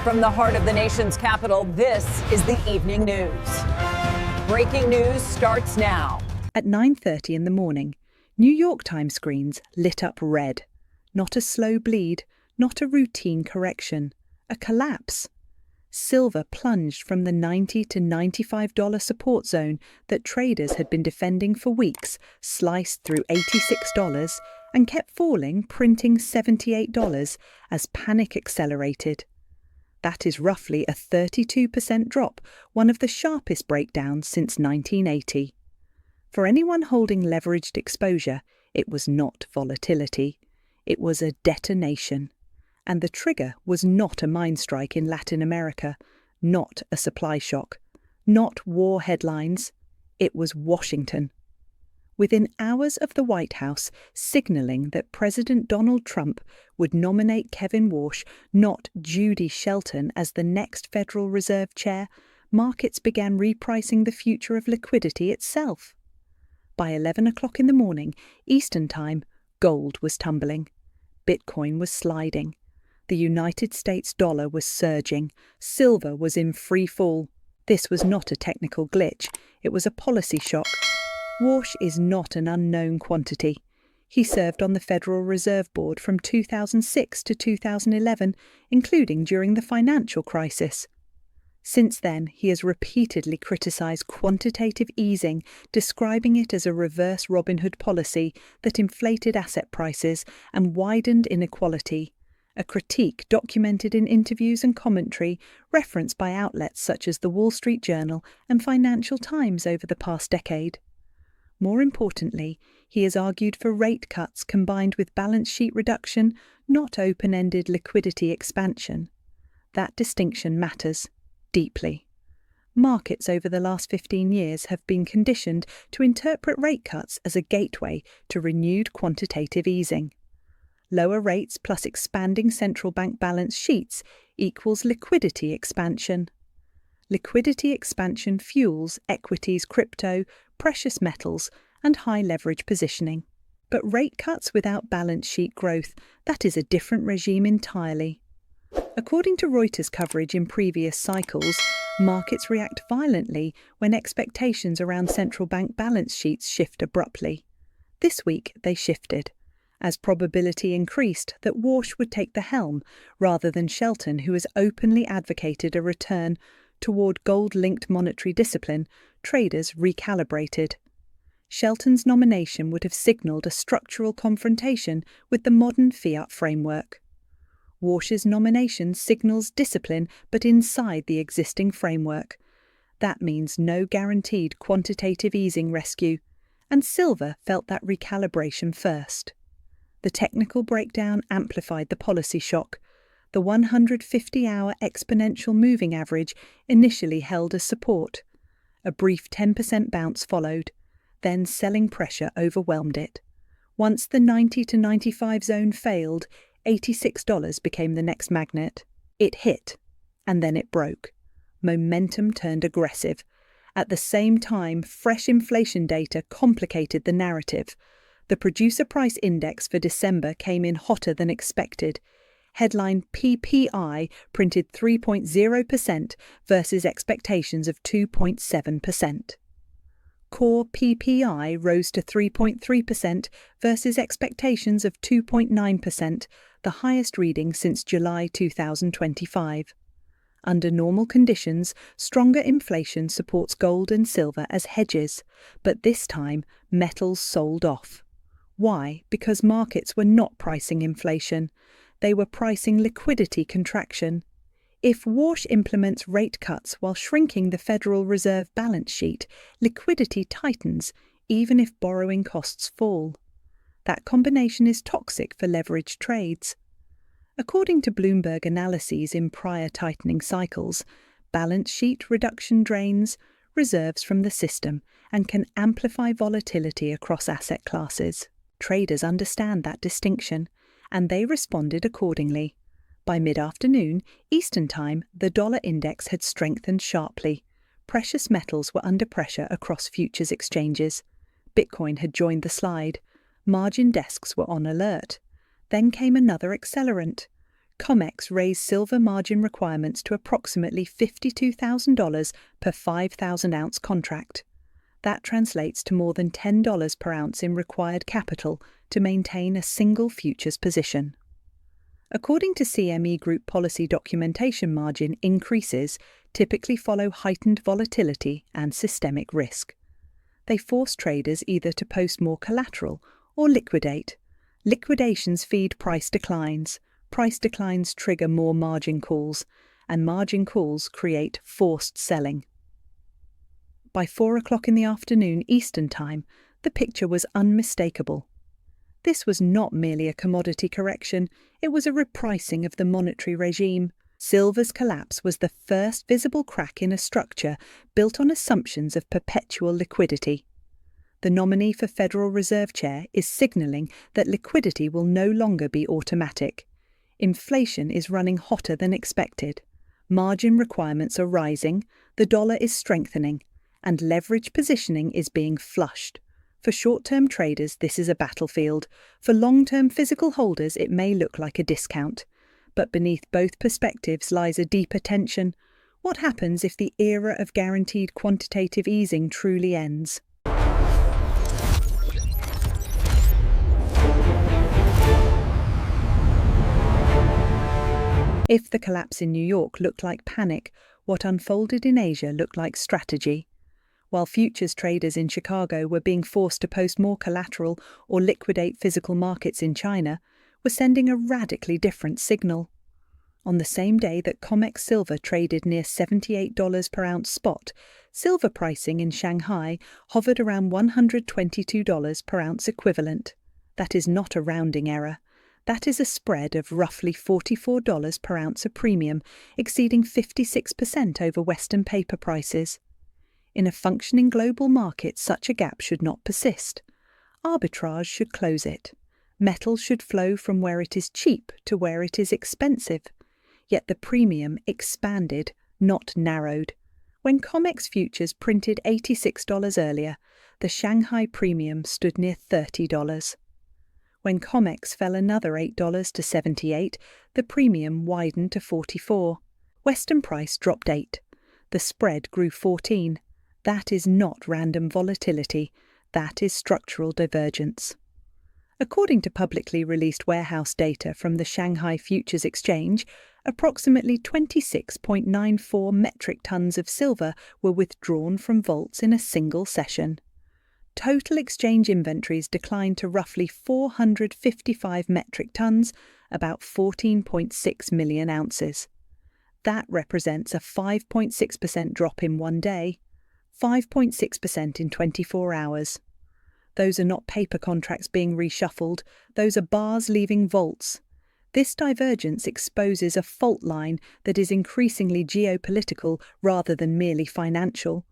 From the heart of the nation's capital, this is the Evening News. Breaking news starts now. At 9:30 in the morning, New York Times screens lit up red. Not a slow bleed, not a routine correction, a collapse. Silver plunged from the $90 to $95 support zone that traders had been defending for weeks, sliced through $86 and kept falling, printing $78 as panic accelerated. That is roughly a 32% drop, one of the sharpest breakdowns since 1980. For anyone holding leveraged exposure, it was not volatility. It was a detonation. And the trigger was not a mine strike in Latin America, not a supply shock, not war headlines. It was Washington. Within hours of the White House signaling that President Donald Trump would nominate Kevin Warsh, not Judy Shelton, as the next Federal Reserve chair, markets began repricing the future of liquidity itself. By 11 o'clock in the morning, Eastern Time, gold was tumbling. Bitcoin was sliding. The United States dollar was surging. Silver was in free fall. This was not a technical glitch. It was a policy shock. Warsh is not an unknown quantity. He served on the Federal Reserve Board from 2006 to 2011, including during the financial crisis. Since then, he has repeatedly criticised quantitative easing, describing it as a reverse Robin Hood policy that inflated asset prices and widened inequality, a critique documented in interviews and commentary referenced by outlets such as the Wall Street Journal and Financial Times over the past decade. More importantly, he has argued for rate cuts combined with balance sheet reduction, not open-ended liquidity expansion. That distinction matters deeply. Markets over the last 15 years have been conditioned to interpret rate cuts as a gateway to renewed quantitative easing. Lower rates plus expanding central bank balance sheets equals liquidity expansion. Liquidity expansion fuels equities, crypto, precious metals, and high leverage positioning. But rate cuts without balance sheet growth, that is a different regime entirely. According to Reuters coverage in previous cycles, markets react violently when expectations around central bank balance sheets shift abruptly. This week they shifted, as probability increased that Warsh would take the helm rather than Shelton, who has openly advocated a return toward gold-linked monetary discipline. Traders recalibrated. Shelton's nomination would have signalled a structural confrontation with the modern fiat framework. Warsh's nomination signals discipline but inside the existing framework. That means no guaranteed quantitative easing rescue, and silver felt that recalibration first. The technical breakdown amplified the policy shock. The 150-hour exponential moving average initially held as support. A brief 10% bounce followed. Then selling pressure overwhelmed it. Once the 90 to 95 zone failed, $86 became the next magnet. It hit, and then it broke. Momentum turned aggressive. At the same time, fresh inflation data complicated the narrative. The Producer Price Index for December came in hotter than expected. Headline PPI printed 3.0% versus expectations of 2.7%. Core PPI rose to 3.3% versus expectations of 2.9%, the highest reading since July 2025. Under normal conditions, stronger inflation supports gold and silver as hedges, but this time metals sold off. Why? Because markets were not pricing inflation. They were pricing liquidity contraction. If Warsh implements rate cuts while shrinking the Federal Reserve balance sheet, liquidity tightens, even if borrowing costs fall. That combination is toxic for leveraged trades. According to Bloomberg analyses in prior tightening cycles, balance sheet reduction drains reserves from the system and can amplify volatility across asset classes. Traders understand that distinction, and they responded accordingly. By mid-afternoon, Eastern Time, the dollar index had strengthened sharply. Precious metals were under pressure across futures exchanges. Bitcoin had joined the slide. Margin desks were on alert. Then came another accelerant. COMEX raised silver margin requirements to approximately $52,000 per 5,000-ounce contract. That translates to more than $10 per ounce in required capital to maintain a single futures position. According to CME Group policy documentation, margin increases typically follow heightened volatility and systemic risk. They force traders either to post more collateral or liquidate. Liquidations feed price declines. Price declines trigger more margin calls, and margin calls create forced selling. By 4 o'clock in the afternoon Eastern Time, the picture was unmistakable. This was not merely a commodity correction, it was a repricing of the monetary regime. Silver's collapse was the first visible crack in a structure built on assumptions of perpetual liquidity. The nominee for Federal Reserve Chair is signalling that liquidity will no longer be automatic. Inflation is running hotter than expected. Margin requirements are rising, the dollar is strengthening, and leverage positioning is being flushed. For short-term traders, this is a battlefield. For long-term physical holders, it may look like a discount. But beneath both perspectives lies a deeper tension. What happens if the era of guaranteed quantitative easing truly ends? If the collapse in New York looked like panic, what unfolded in Asia looked like strategy. While futures traders in Chicago were being forced to post more collateral or liquidate physical markets in China, were sending a radically different signal. On the same day that COMEX silver traded near $78 per ounce spot, silver pricing in Shanghai hovered around $122 per ounce equivalent. That is not a rounding error. That is a spread of roughly $44 per ounce a premium, exceeding 56% over Western paper prices. In a functioning global market, such a gap should not persist. Arbitrage should close it. Metal should flow from where it is cheap to where it is expensive. Yet the premium expanded, not narrowed. When COMEX futures printed $86 earlier, the Shanghai premium stood near $30. When COMEX fell another $8 to $78, the premium widened to $44. Western price dropped 8. The spread grew 14. That is not random volatility. That is structural divergence. According to publicly released warehouse data from the Shanghai Futures Exchange, approximately 26.94 metric tons of silver were withdrawn from vaults in a single session. Total exchange inventories declined to roughly 455 metric tons, about 14.6 million ounces. That represents a 5.6% drop in one day, 5.6% in 24 hours. Those are not paper contracts being reshuffled, those are bars leaving vaults. This divergence exposes a fault line that is increasingly geopolitical rather than merely financial.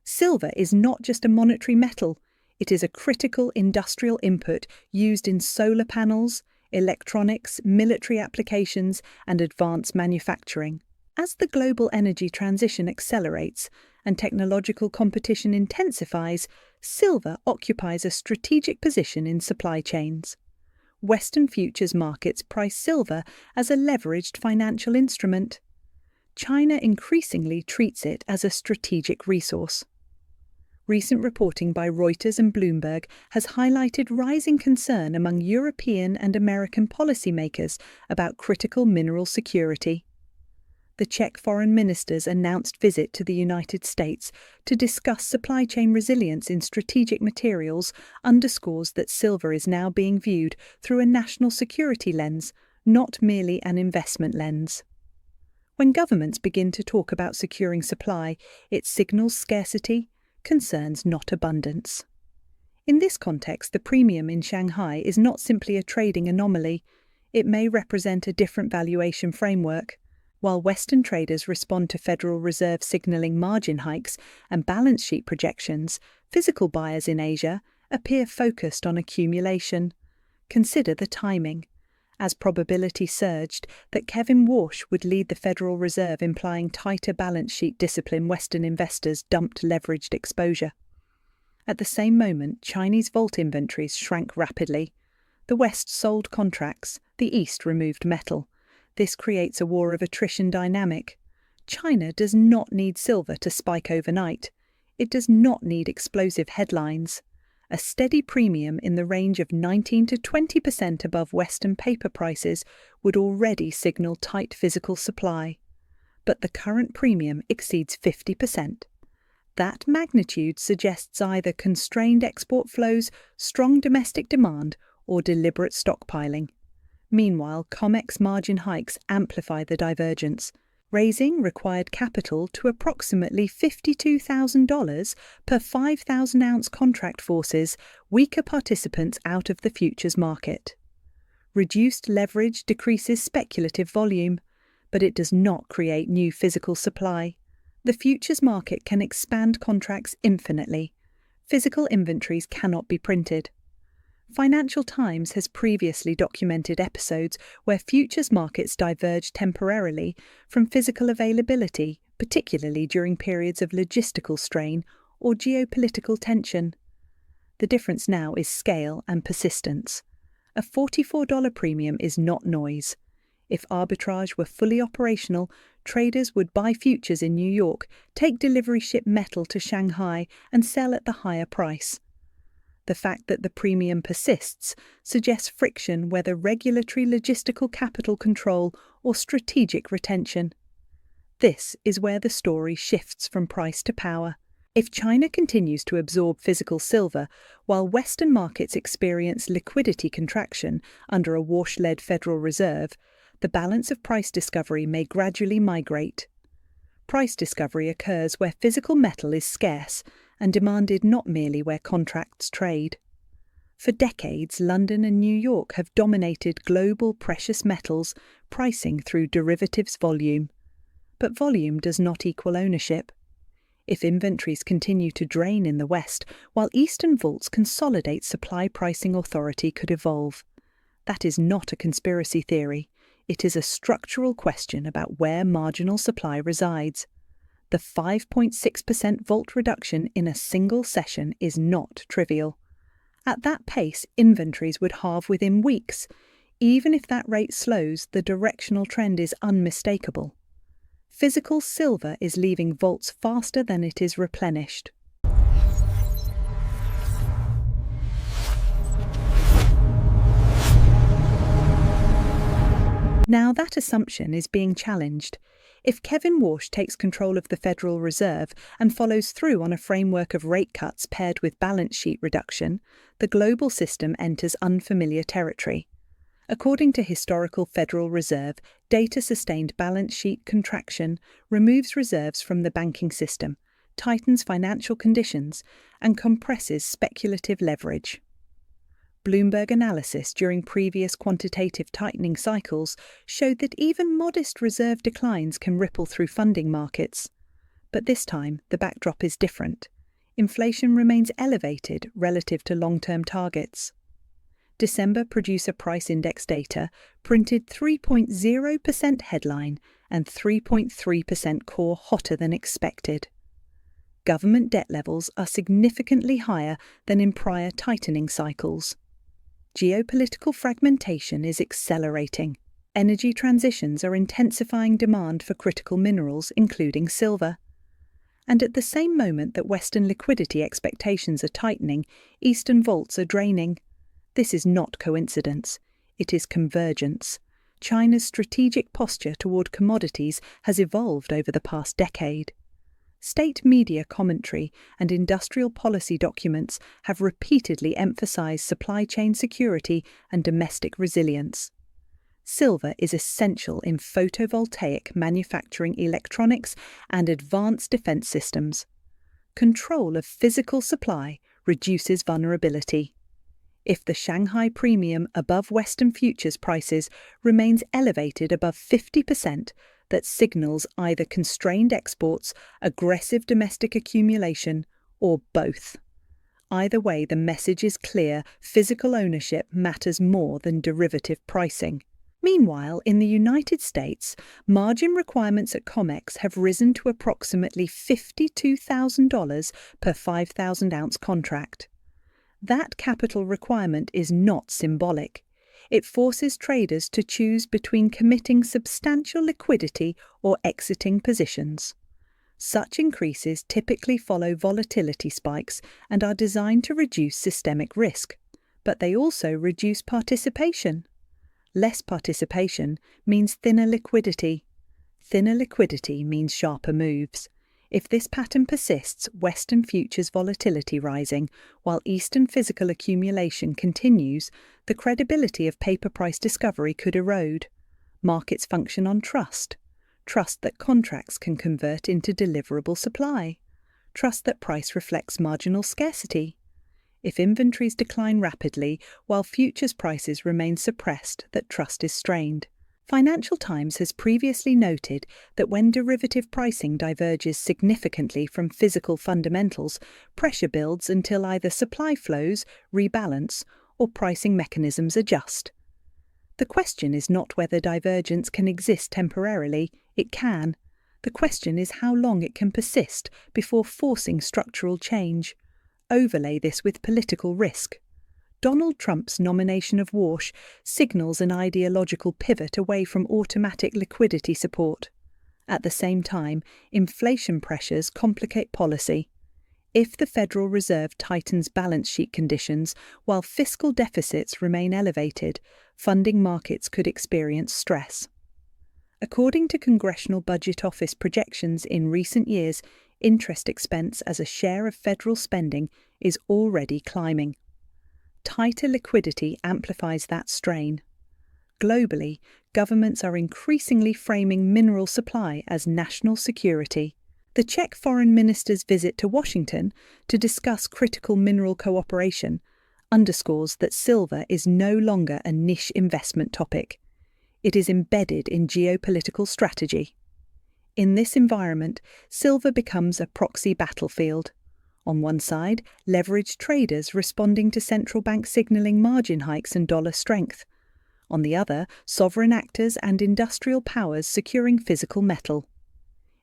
Silver is not just a monetary metal, it is a critical industrial input used in solar panels, electronics, military applications, and advanced manufacturing. As the global energy transition accelerates and technological competition intensifies, silver occupies a strategic position in supply chains. Western futures markets price silver as a leveraged financial instrument. China increasingly treats it as a strategic resource. Recent reporting by Reuters and Bloomberg has highlighted rising concern among European and American policymakers about critical mineral security. The Czech foreign minister's announced visit to the United States to discuss supply chain resilience in strategic materials underscores that silver is now being viewed through a national security lens, not merely an investment lens. When governments begin to talk about securing supply, it signals scarcity, concerns not abundance. In this context, the premium in Shanghai is not simply a trading anomaly. It may represent a different valuation framework. While Western traders respond to Federal Reserve signaling margin hikes and balance sheet projections, physical buyers in Asia appear focused on accumulation. Consider the timing. As probability surged that Kevin Warsh would lead the Federal Reserve, implying tighter balance sheet discipline, Western investors dumped leveraged exposure. At the same moment, Chinese vault inventories shrank rapidly. The West sold contracts, the East removed metal. This creates a war of attrition dynamic. China does not need silver to spike overnight. It does not need explosive headlines. A steady premium in the range of 19 to 20% above Western paper prices would already signal tight physical supply. But the current premium exceeds 50%. That magnitude suggests either constrained export flows, strong domestic demand, or deliberate stockpiling. Meanwhile, COMEX margin hikes amplify the divergence, raising required capital to approximately $52,000 per 5,000-ounce contract forces weaker participants out of the futures market. Reduced leverage decreases speculative volume, but it does not create new physical supply. The futures market can expand contracts infinitely. Physical inventories cannot be printed. Financial Times has previously documented episodes where futures markets diverge temporarily from physical availability, particularly during periods of logistical strain or geopolitical tension. The difference now is scale and persistence. A $44 premium is not noise. If arbitrage were fully operational, traders would buy futures in New York, take delivery ship metal to Shanghai, and sell at the higher price. The fact that the premium persists suggests friction, whether regulatory logistical capital control or strategic retention. This is where the story shifts from price to power. If China continues to absorb physical silver while Western markets experience liquidity contraction under a wash-led Federal Reserve, the balance of price discovery may gradually migrate. Price discovery occurs where physical metal is scarce and demanded, not merely where contracts trade. For decades, London and New York have dominated global precious metals pricing through derivatives volume. But volume does not equal ownership. If inventories continue to drain in the West, while Eastern vaults consolidate, supply pricing authority could evolve. That is not a conspiracy theory. It is a structural question about where marginal supply resides. The 5.6% vault reduction in a single session is not trivial. At that pace, inventories would halve within weeks. Even if that rate slows, the directional trend is unmistakable. Physical silver is leaving vaults faster than it is replenished. Now that assumption is being challenged. If Kevin Warsh takes control of the Federal Reserve and follows through on a framework of rate cuts paired with balance sheet reduction, the global system enters unfamiliar territory. According to historical Federal Reserve, data-sustained balance sheet contraction removes reserves from the banking system, tightens financial conditions, and compresses speculative leverage. Bloomberg analysis during previous quantitative tightening cycles showed that even modest reserve declines can ripple through funding markets. But this time, the backdrop is different. Inflation remains elevated relative to long-term targets. December Producer Price Index data printed 3.0% headline and 3.3% core hotter than expected. Government debt levels are significantly higher than in prior tightening cycles. Geopolitical fragmentation is accelerating. Energy transitions are intensifying demand for critical minerals, including silver. And at the same moment that Western liquidity expectations are tightening, Eastern vaults are draining. This is not coincidence. It is convergence. China's strategic posture toward commodities has evolved over the past decade. State media commentary and industrial policy documents have repeatedly emphasized supply chain security and domestic resilience. Silver is essential in photovoltaic manufacturing, electronics, and advanced defense systems. Control of physical supply reduces vulnerability. If the Shanghai premium above Western futures prices remains elevated above 50%, that signals either constrained exports, aggressive domestic accumulation, or both. Either way, the message is clear: physical ownership matters more than derivative pricing. Meanwhile, in the United States, margin requirements at COMEX have risen to approximately $52,000 per 5,000-ounce contract. That capital requirement is not symbolic. It forces traders to choose between committing substantial liquidity or exiting positions. Such increases typically follow volatility spikes and are designed to reduce systemic risk, but they also reduce participation. Less participation means thinner liquidity. Thinner liquidity means sharper moves. If this pattern persists, Western futures volatility rising, while Eastern physical accumulation continues, the credibility of paper price discovery could erode. Markets function on trust. Trust that contracts can convert into deliverable supply. Trust that price reflects marginal scarcity. If inventories decline rapidly while futures prices remain suppressed, that trust is strained. Financial Times has previously noted that when derivative pricing diverges significantly from physical fundamentals, pressure builds until either supply flows rebalance or pricing mechanisms adjust. The question is not whether divergence can exist temporarily. It can. The question is how long it can persist before forcing structural change. Overlay this with political risk. Donald Trump's nomination of Warsh signals an ideological pivot away from automatic liquidity support. At the same time, inflation pressures complicate policy. If the Federal Reserve tightens balance sheet conditions while fiscal deficits remain elevated, funding markets could experience stress. According to Congressional Budget Office projections in recent years, interest expense as a share of federal spending is already climbing. Tighter liquidity amplifies that strain. Globally, governments are increasingly framing mineral supply as national security. The Czech foreign minister's visit to Washington to discuss critical mineral cooperation underscores that silver is no longer a niche investment topic. It is embedded in geopolitical strategy. In this environment, silver becomes a proxy battlefield. On one side, leveraged traders responding to central bank signaling margin hikes and dollar strength. On the other, sovereign actors and industrial powers securing physical metal.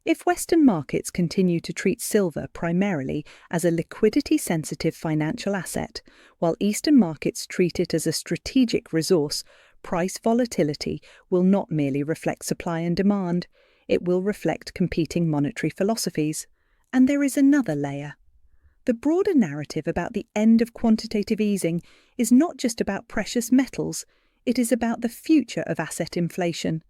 If Western markets continue to treat silver primarily as a liquidity-sensitive financial asset, while Eastern markets treat it as a strategic resource, price volatility will not merely reflect supply and demand, it will reflect competing monetary philosophies. And there is another layer. The broader narrative about the end of quantitative easing is not just about precious metals, it is about the future of asset inflation.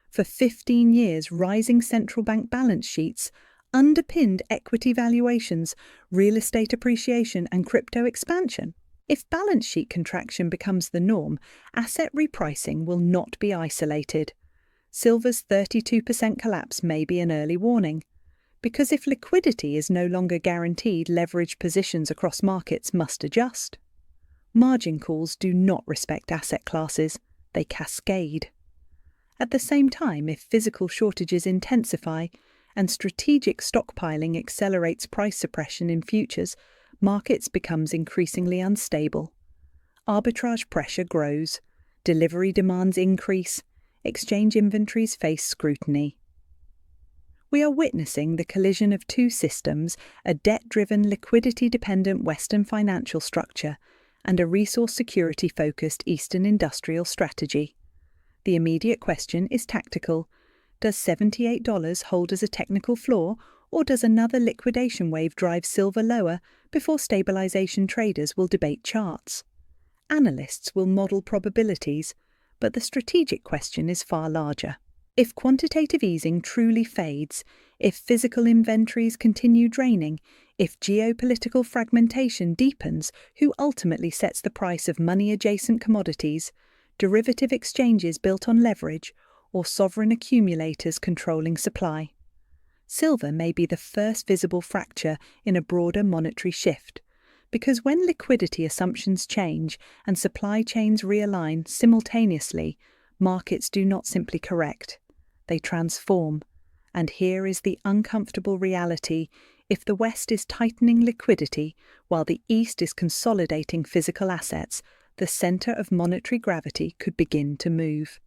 For 15 years, rising central bank balance sheets underpinned equity valuations, real estate appreciation, and crypto expansion. If balance sheet contraction becomes the norm, asset repricing will not be isolated. Silver's 32% collapse may be an early warning. Because if liquidity is no longer guaranteed, leveraged positions across markets must adjust. Margin calls do not respect asset classes, they cascade. At the same time, if physical shortages intensify and strategic stockpiling accelerates price suppression in futures, markets becomes increasingly unstable. Arbitrage pressure grows, delivery demands increase, exchange inventories face scrutiny. We are witnessing the collision of two systems, a debt-driven, liquidity-dependent Western financial structure and a resource security-focused Eastern industrial strategy. The immediate question is tactical. Does $78 hold as a technical floor, or does another liquidation wave drive silver lower before stabilization traders will debate charts? Analysts will model probabilities, but the strategic question is far larger. If quantitative easing truly fades, if physical inventories continue draining, if geopolitical fragmentation deepens, who ultimately sets the price of money-adjacent commodities, derivative exchanges built on leverage, or sovereign accumulators controlling supply? Silver may be the first visible fracture in a broader monetary shift, because when liquidity assumptions change and supply chains realign simultaneously, markets do not simply correct, they transform. And here is the uncomfortable reality: if the West is tightening liquidity while the East is consolidating physical assets, the center of monetary gravity could begin to move.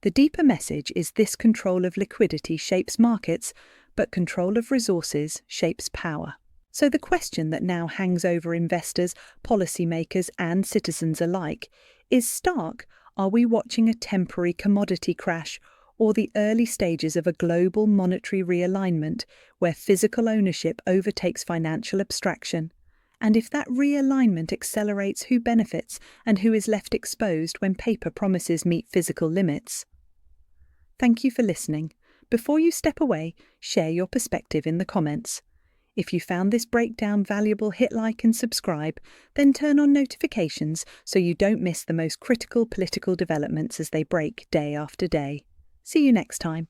The deeper message is this: control of liquidity shapes markets, but control of resources shapes power. So the question that now hangs over investors, policymakers, and citizens alike is stark: Are we watching a temporary commodity crash or the early stages of a global monetary realignment where physical ownership overtakes financial abstraction? And if that realignment accelerates, who benefits and who is left exposed when paper promises meet physical limits? Thank you for listening. Before you step away, share your perspective in the comments. If you found this breakdown valuable, hit like and subscribe, then turn on notifications so you don't miss the most critical political developments as they break day after day. See you next time.